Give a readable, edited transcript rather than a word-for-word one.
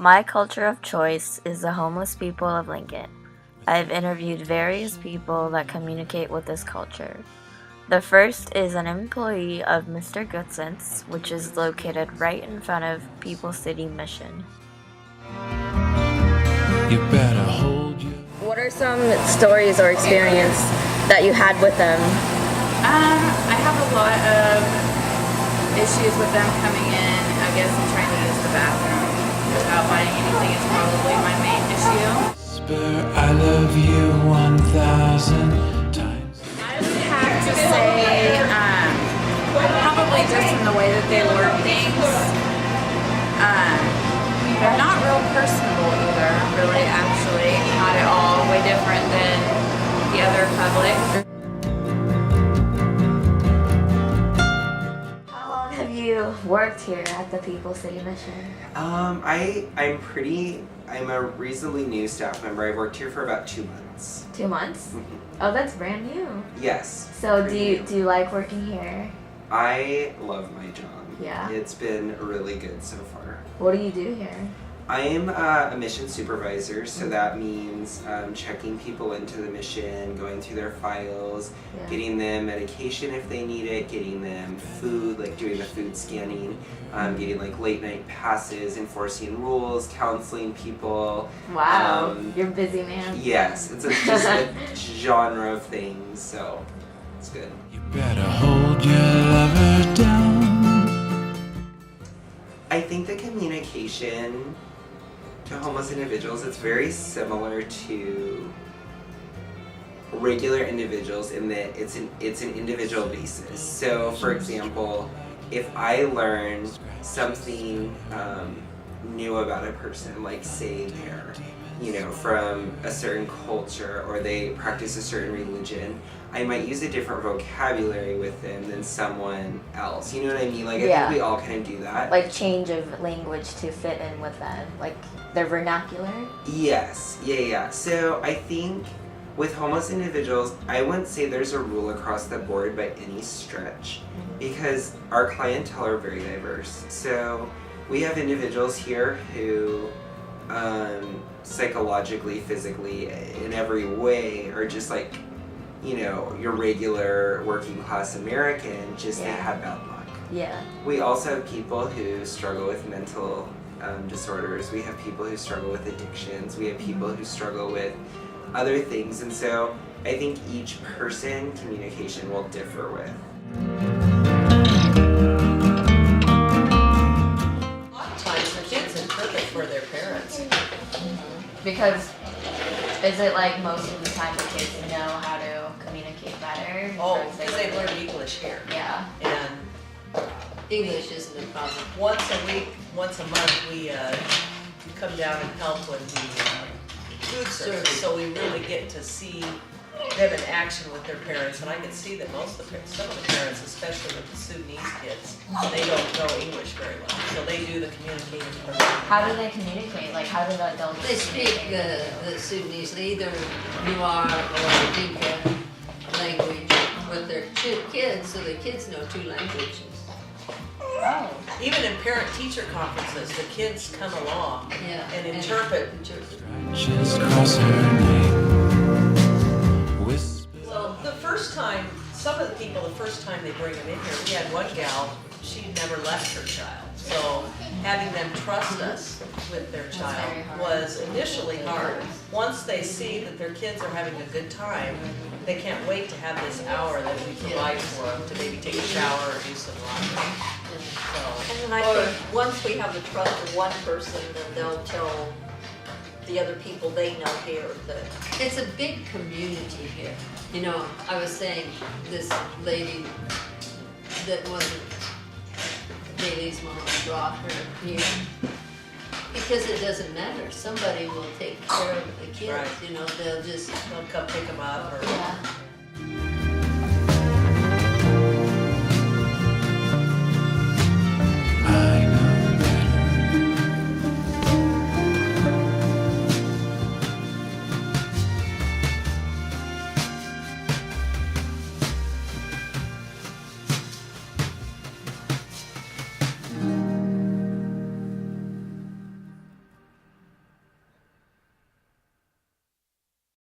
My culture of choice is the homeless people of Lincoln. I've interviewed various people that communicate with this culture. The first is an employee of Mr. Goodsense, which is located right in front of People City Mission. You better hold your... What are some stories or experience that you had with them? I have a lot of issues with them coming in, I guess, and trying to use the bathroom without buying anything is probably my main issue. I love you 1,000 times. I would have to say, probably just in the way that they learn things. They're not real personable either, really, actually. Not at all. Way different than the other public. How long have you worked here at the People City Mission? I'm a reasonably new staff member. I've worked here for about 2 months. 2 months? Mm-hmm. Oh, that's brand new. Yes. So pretty do new. you like working here? I love my job. Yeah. It's been really good so far. What do you do here? I am a mission supervisor, so that means checking people into the mission, going through their files, Yeah. getting them medication if they need it, getting them food, like doing the food scanning, getting like late night passes, enforcing rules, counseling people. Wow, you're a busy man. Yes, it's just a genre of things, so it's good. You better hold your lover down. I think the communication to homeless individuals, it's very similar to regular individuals in that it's an individual basis. So for example, if I learn something new about a person, like say they're from a certain culture or they practice a certain religion, I might use a different vocabulary with them than someone else. You know what I mean? Like I Yeah. think we all kind of do that. Like change of language to fit in with them, like their vernacular. Yes, yeah. So I think with homeless individuals, I wouldn't say there's a rule across the board by any stretch, because our clientele are very diverse. So we have individuals here who psychologically, physically, in every way are just like, your regular working class American, just they Yeah. have bad luck. Yeah. We also have people who struggle with mental disorders. We have people who struggle with addictions. We have people who struggle with other things. And so I think each person communication will differ with. A lot of times the kids interpret for their parents. Because is it like most of the time the kids know how to communicate better? Oh, Or is because they learn English here. Yeah. And English isn't a problem. once a week, once a month, we come down and help with the food service. So we really get to see them in action with their parents. And I can see that some of the parents, especially with the Sudanese kids, they don't know English very well. So they do the communicating for them. How do they communicate? Like how do the adults They speak communicate? the Sudanese, either Nuer or Dinka language with their kids, so the kids know 2 languages. Oh. Even in parent-teacher conferences, the kids come along Yeah. and interpret. Just cross her name. Whisper. Well, the first time they bring them in here, we had one gal, she never left her child. So having them trust us with their child very hard. was initially hard. Once they see that their kids are having a good time, they can't wait to have this hour that we provide for them to maybe take a shower or do some laundry. So, And then I think once we have the trust of one person, then they'll tell the other people they know here that. It's a big community here. I was saying this lady that wasn't Bailey's mom brought her here because it doesn't matter. Somebody will take care of the kids. Right. They'll just they'll come pick them up or. Yeah.